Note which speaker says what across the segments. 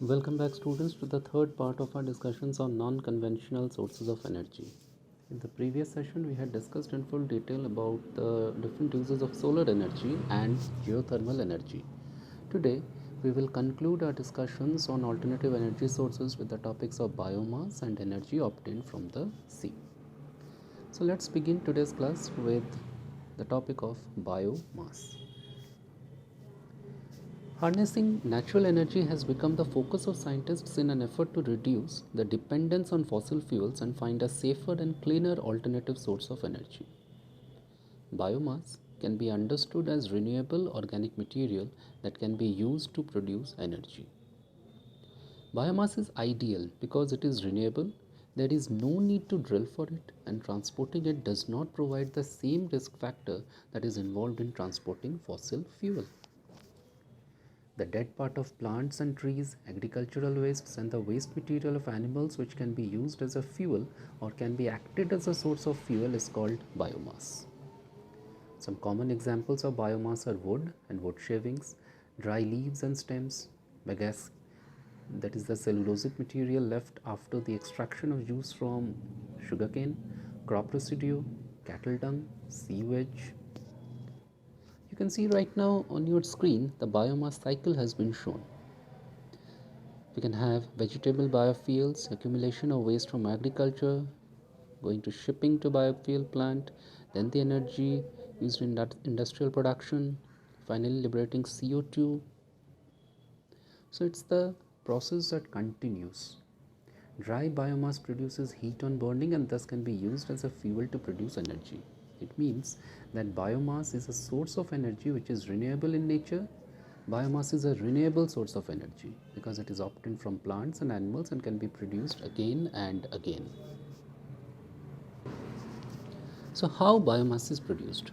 Speaker 1: Welcome back, students, to the third part of our discussions on non-conventional sources of energy. In the previous session, we had discussed in full detail about the different uses of solar energy and geothermal energy. Today, we will conclude our discussions on alternative energy sources with the topics of biomass and energy obtained from the sea. So let's begin today's class with the topic of biomass. Harnessing natural energy has become the focus of scientists in an effort to reduce the dependence on fossil fuels and find a safer and cleaner alternative source of energy. Biomass can be understood as renewable organic material that can be used to produce energy. Biomass is ideal because it is renewable, there is no need to drill for it, and transporting it does not provide the same risk factor that is involved in transporting fossil fuel. The dead part of plants and trees, agricultural wastes, and the waste material of animals which can be used as a fuel or can be acted as a source of fuel is called biomass. Some common examples of biomass are wood and wood shavings, dry leaves and stems, bagasse, that is the cellulosic material left after the extraction of juice from sugarcane, crop residue, cattle dung, sewage. You can see right now on your screen the biomass cycle has been shown. We can have vegetable biofuels, accumulation of waste from agriculture, going to shipping to biofuel plant, then the energy used in that industrial production, finally liberating CO2. So it's the process that continues. Dry biomass produces heat on burning and thus can be used as a fuel to produce energy. It means that biomass is a source of energy which is renewable in nature. Biomass is a renewable source of energy because it is obtained from plants and animals and can be produced again and again. So, how biomass is produced?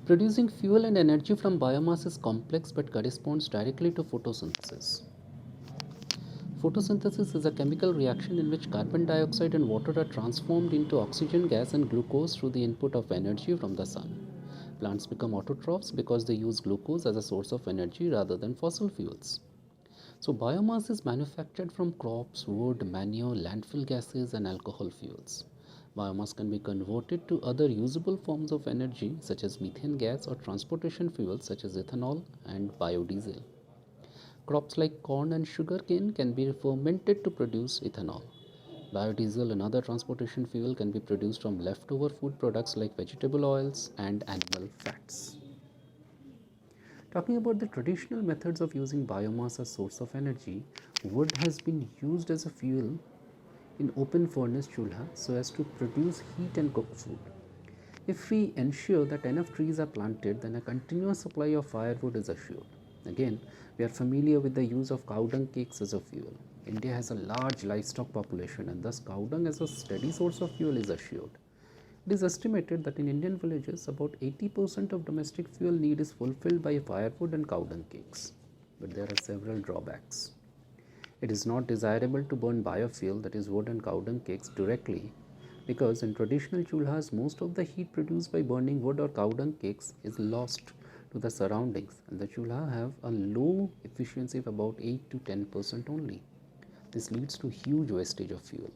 Speaker 1: Producing fuel and energy from biomass is complex but corresponds directly to photosynthesis. Photosynthesis is a chemical reaction in which carbon dioxide and water are transformed into oxygen gas and glucose through the input of energy from the sun. Plants become autotrophs because they use glucose as a source of energy rather than fossil fuels. So, biomass is manufactured from crops, wood, manure, landfill gases, and alcohol fuels. Biomass can be converted to other usable forms of energy such as methane gas or transportation fuels such as ethanol and biodiesel. Crops like corn and sugarcane can be fermented to produce ethanol. Biodiesel, another transportation fuel, can be produced from leftover food products like vegetable oils and animal fats. Talking about the traditional methods of using biomass as source of energy, wood has been used as a fuel in open furnace chulha so as to produce heat and cook food. If we ensure that enough trees are planted, then a continuous supply of firewood is assured. Again, we are familiar with the use of cow dung cakes as a fuel. India has a large livestock population and thus cow dung as a steady source of fuel is assured. It is estimated that in Indian villages, about 80% of domestic fuel need is fulfilled by firewood and cow dung cakes. But there are several drawbacks. It is not desirable to burn biofuel, that is wood and cow dung cakes, directly because in traditional chulhas, most of the heat produced by burning wood or cow dung cakes is lost to the surroundings and the chulha have a low efficiency of about 8 to 10% only. This leads to huge wastage of fuel.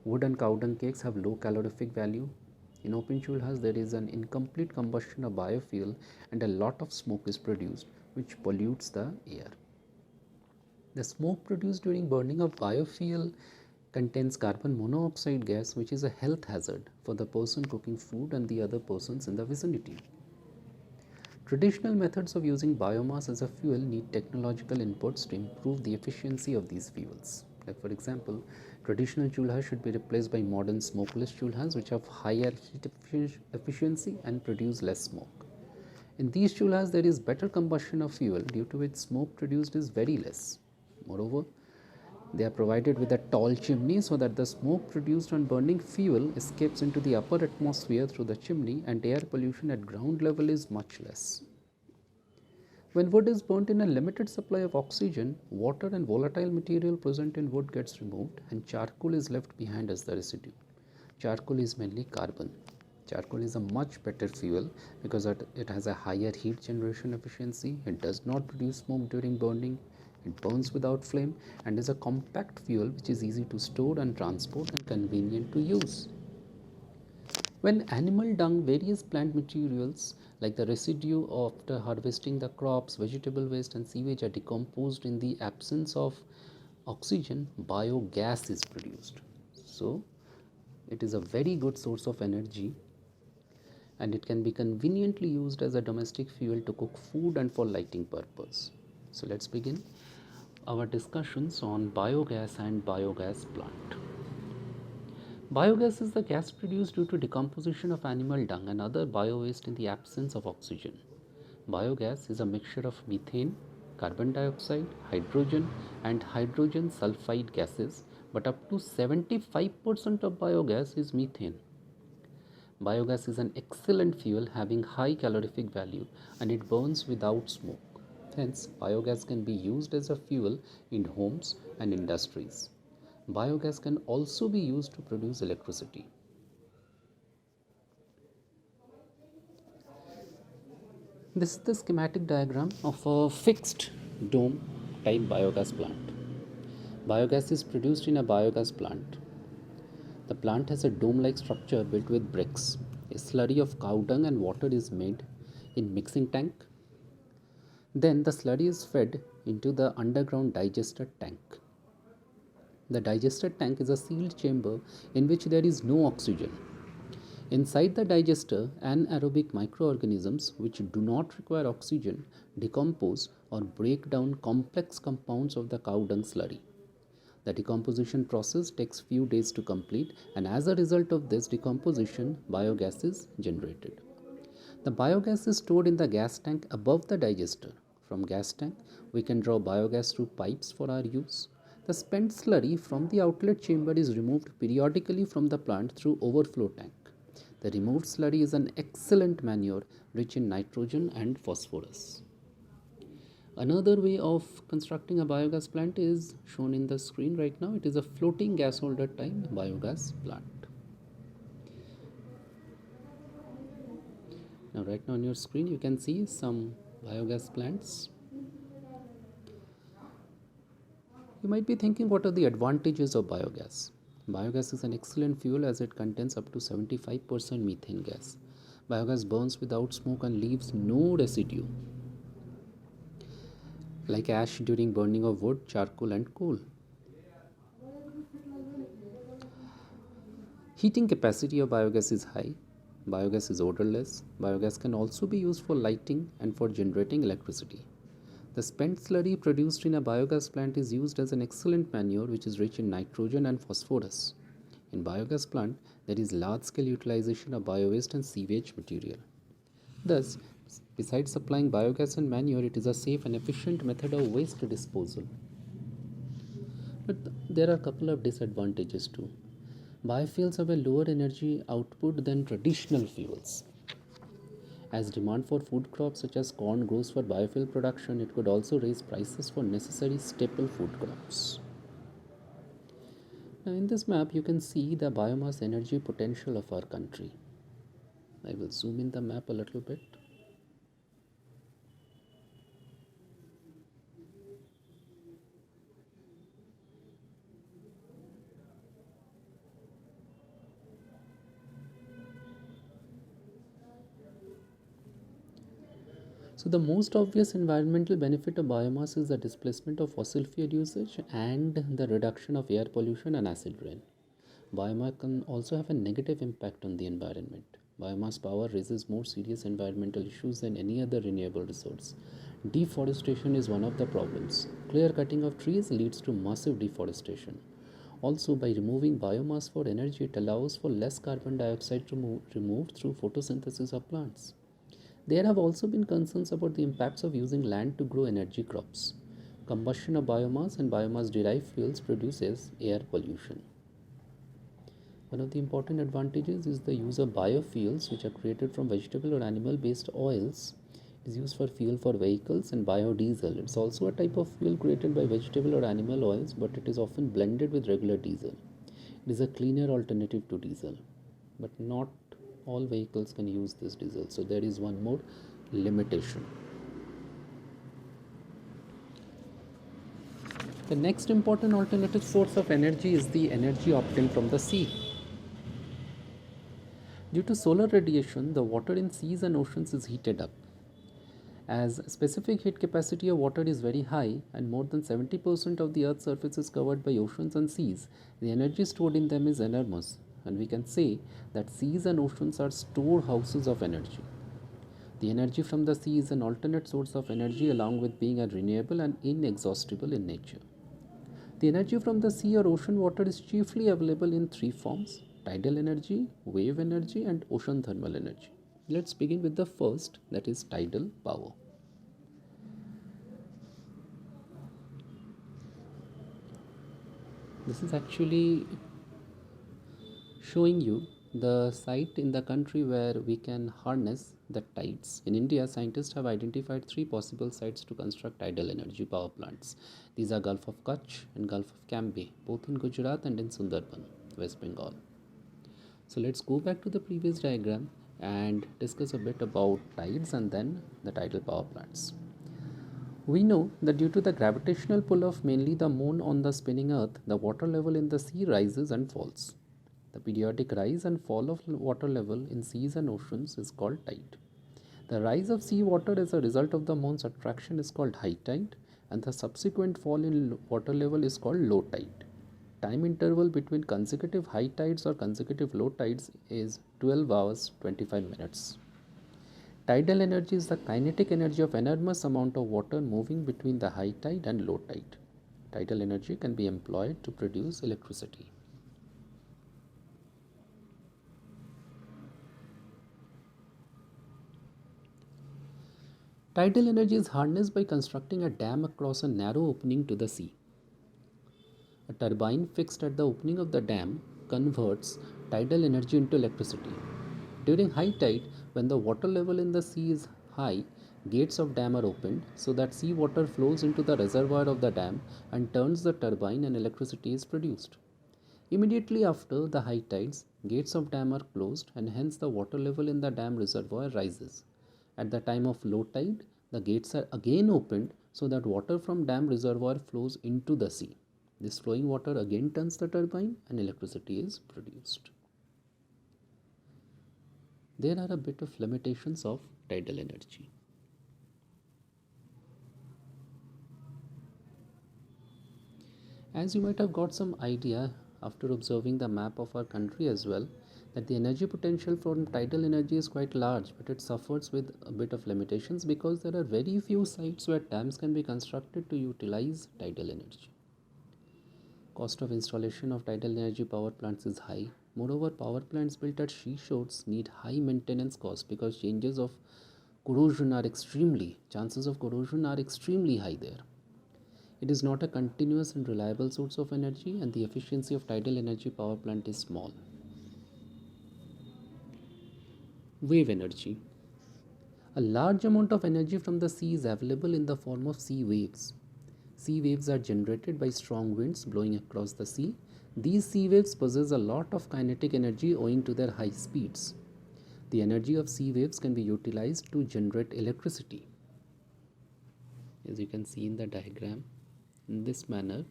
Speaker 1: Wood and cow dung cakes have low calorific value. In open chulhas, there is an incomplete combustion of biofuel and a lot of smoke is produced, which pollutes the air. The smoke produced during burning of biofuel contains carbon monoxide gas, which is a health hazard for the person cooking food and the other persons in the vicinity. Traditional methods of using biomass as a fuel need technological inputs to improve the efficiency of these fuels. Like, for example, traditional chulhas should be replaced by modern smokeless chulhas which have higher heat efficiency and produce less smoke. In these chulhas, there is better combustion of fuel due to which smoke produced is very less. Moreover, they are provided with a tall chimney so that the smoke produced on burning fuel escapes into the upper atmosphere through the chimney and air pollution at ground level is much less. When wood is burnt in a limited supply of oxygen, water and volatile material present in wood gets removed and charcoal is left behind as the residue. Charcoal is mainly carbon. Charcoal is a much better fuel because it has a higher heat generation efficiency. It does not produce smoke during burning. It burns without flame and is a compact fuel which is easy to store and transport and convenient to use. When animal dung, various plant materials like the residue after harvesting the crops, vegetable waste, and sewage are decomposed in the absence of oxygen, biogas is produced. So, it is a very good source of energy and it can be conveniently used as a domestic fuel to cook food and for lighting purpose. So, let's begin our discussions on biogas and biogas plant. Biogas is the gas produced due to decomposition of animal dung and other biowaste in the absence of oxygen. Biogas is a mixture of methane, carbon dioxide, hydrogen, and hydrogen sulfide gases, but up to 75% of biogas is methane. Biogas is an excellent fuel having high calorific value and it burns without smoke. Hence, biogas can be used as a fuel in homes and industries. Biogas can also be used to produce electricity. This is the schematic diagram of a fixed dome type biogas plant. Biogas is produced in a biogas plant. The plant has a dome-like structure built with bricks. A slurry of cow dung and water is made in mixing tank. Then the slurry is fed into the underground digester tank. The digester tank is a sealed chamber in which there is no oxygen. Inside the digester, anaerobic microorganisms which do not require oxygen decompose or break down complex compounds of the cow dung slurry. The decomposition process takes few days to complete, and as a result of this decomposition, biogas is generated. The biogas is stored in the gas tank above the digester. From gas tank, we can draw biogas through pipes for our use. The spent slurry from the outlet chamber is removed periodically from the plant through overflow tank. The removed slurry is an excellent manure rich in nitrogen and phosphorus. Another way of constructing a biogas plant is shown in the screen right now. It is a floating gas holder type biogas plant. Now right now on your screen you can see some biogas plants. You might be thinking, what are the advantages of biogas? Biogas is an excellent fuel as it contains up to 75% methane gas. Biogas burns without smoke and leaves no residue, like ash during burning of wood, charcoal and coal. Heating capacity of biogas is high. Biogas is odorless. Biogas can also be used for lighting and for generating electricity. The spent slurry produced in a biogas plant is used as an excellent manure which is rich in nitrogen and phosphorus. In biogas plant, there is large-scale utilization of biowaste and sewage material. Thus, besides supplying biogas and manure, it is a safe and efficient method of waste disposal. But there are a couple of disadvantages too. Biofuels have a lower energy output than traditional fuels. As demand for food crops such as corn grows for biofuel production, it could also raise prices for necessary staple food crops. Now in this map you can see the biomass energy potential of our country. I will zoom in the map a little bit. So the most obvious environmental benefit of biomass is the displacement of fossil fuel usage and the reduction of air pollution and acid rain. Biomass can also have a negative impact on the environment. Biomass power raises more serious environmental issues than any other renewable resource. Deforestation is one of the problems. Clear cutting of trees leads to massive deforestation. Also, by removing biomass for energy, it allows for less carbon dioxide removed through photosynthesis of plants. There have also been concerns about the impacts of using land to grow energy crops. Combustion of biomass and biomass derived fuels produces air pollution. One of the important advantages is the use of biofuels, which are created from vegetable or animal based oils. It is used for fuel for vehicles and biodiesel. It's also a type of fuel created by vegetable or animal oils, but it is often blended with regular diesel. It is a cleaner alternative to diesel, but not all vehicles can use this diesel, so there is one more limitation. The next important alternative source of energy is the energy obtained from the sea. Due to solar radiation, the water in seas and oceans is heated up. As specific heat capacity of water is very high and more than 70% of the earth's surface is covered by oceans and seas, the energy stored in them is enormous, and we can say that seas and oceans are storehouses of energy. The energy from the sea is an alternate source of energy along with being a renewable and inexhaustible in nature. The energy from the sea or ocean water is chiefly available in three forms: tidal energy, wave energy, and ocean thermal energy. Let's begin with the first, that is tidal power. This is actually showing you the site in the country where we can harness the tides. In India, scientists have identified three possible sites to construct tidal energy power plants. These are Gulf of Kutch and Gulf of Cambay, both in Gujarat and in Sundarban, West Bengal. So let's go back to the previous diagram and discuss a bit about tides and then the tidal power plants. We know that due to the gravitational pull of mainly the moon on the spinning earth, the water level in the sea rises and falls. The periodic rise and fall of water level in seas and oceans is called tide. The rise of sea water as a result of the moon's attraction is called high tide, and the subsequent fall in water level is called low tide. Time interval between consecutive high tides or consecutive low tides is 12 hours 25 minutes. Tidal energy is the kinetic energy of enormous amount of water moving between the high tide and low tide. Tidal energy can be employed to produce electricity. Tidal energy is harnessed by constructing a dam across a narrow opening to the sea. A turbine fixed at the opening of the dam converts tidal energy into electricity. During high tide, when the water level in the sea is high, gates of dam are opened so that sea water flows into the reservoir of the dam and turns the turbine and electricity is produced. Immediately after the high tides, gates of dam are closed and hence the water level in the dam reservoir rises. At the time of low tide, the gates are again opened so that water from dam reservoir flows into the sea. This flowing water again turns the turbine and electricity is produced. There are a bit of limitations of tidal energy. As you might have got some idea after observing the map of our country as well, that the energy potential from tidal energy is quite large, but it suffers with a bit of limitations because there are very few sites where dams can be constructed to utilize tidal energy. Cost of installation of tidal energy power plants is high. Moreover, power plants built at seashores need high maintenance costs because chances of corrosion are extremely high there. It is not a continuous and reliable source of energy, and the efficiency of tidal energy power plant is small. Wave energy. A large amount of energy from the sea is available in the form of sea waves. Sea waves are generated by strong winds blowing across the sea. These sea waves possess a lot of kinetic energy owing to their high speeds. The energy of sea waves can be utilized to generate electricity. As you can see in the diagram, in this manner,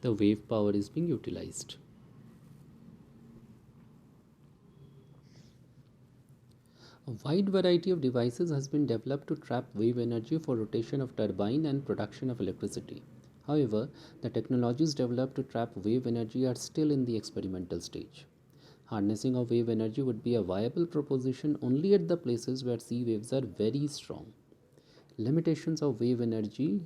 Speaker 1: the wave power is being utilized. A wide variety of devices has been developed to trap wave energy for rotation of turbine and production of electricity. However, the technologies developed to trap wave energy are still in the experimental stage. Harnessing of wave energy would be a viable proposition only at the places where sea waves are very strong. Limitations of wave energy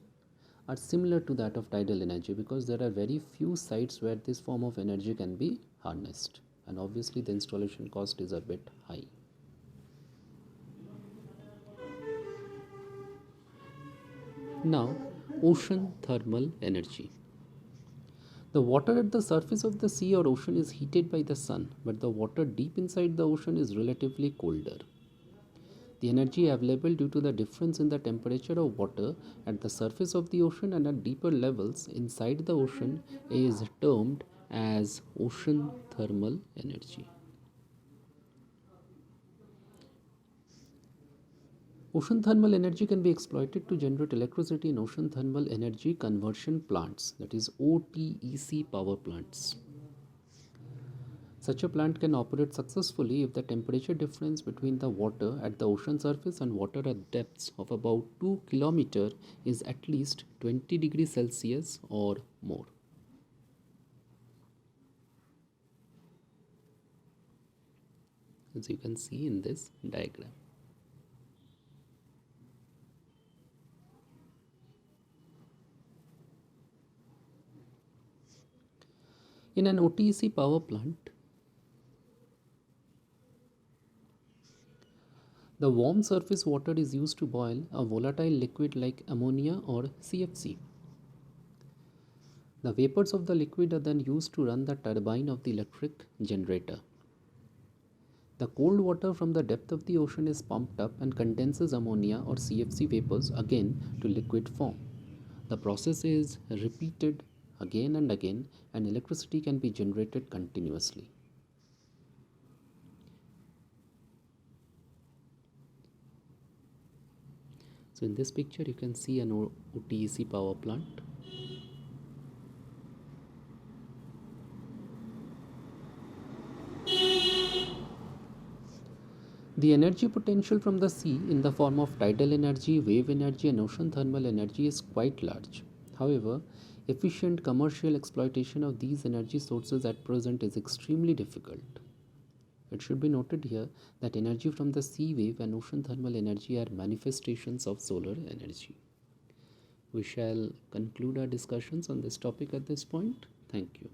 Speaker 1: are similar to that of tidal energy because there are very few sites where this form of energy can be harnessed, and obviously the installation cost is a bit high. Now, ocean thermal energy. The water at the surface of the sea or ocean is heated by the sun, but the water deep inside the ocean is relatively colder. The energy available due to the difference in the temperature of water at the surface of the ocean and at deeper levels inside the ocean is termed as ocean thermal energy. Ocean thermal energy can be exploited to generate electricity in ocean thermal energy conversion plants, that is OTEC power plants. Such a plant can operate successfully if the temperature difference between the water at the ocean surface and water at depths of about 2 km is at least 20 degrees Celsius or more. As you can see in this diagram. In an OTEC power plant, the warm surface water is used to boil a volatile liquid like ammonia or CFC. The vapors of the liquid are then used to run the turbine of the electric generator. The cold water from the depth of the ocean is pumped up and condenses ammonia or CFC vapors again to liquid form. The process is repeated again and again, and electricity can be generated continuously. So in this picture you can see an OTEC power plant. The energy potential from the sea in the form of tidal energy, wave energy and ocean thermal energy is quite large. However, efficient commercial exploitation of these energy sources at present is extremely difficult. It should be noted here that energy from the sea wave and ocean thermal energy are manifestations of solar energy. We shall conclude our discussions on this topic at this point. Thank you.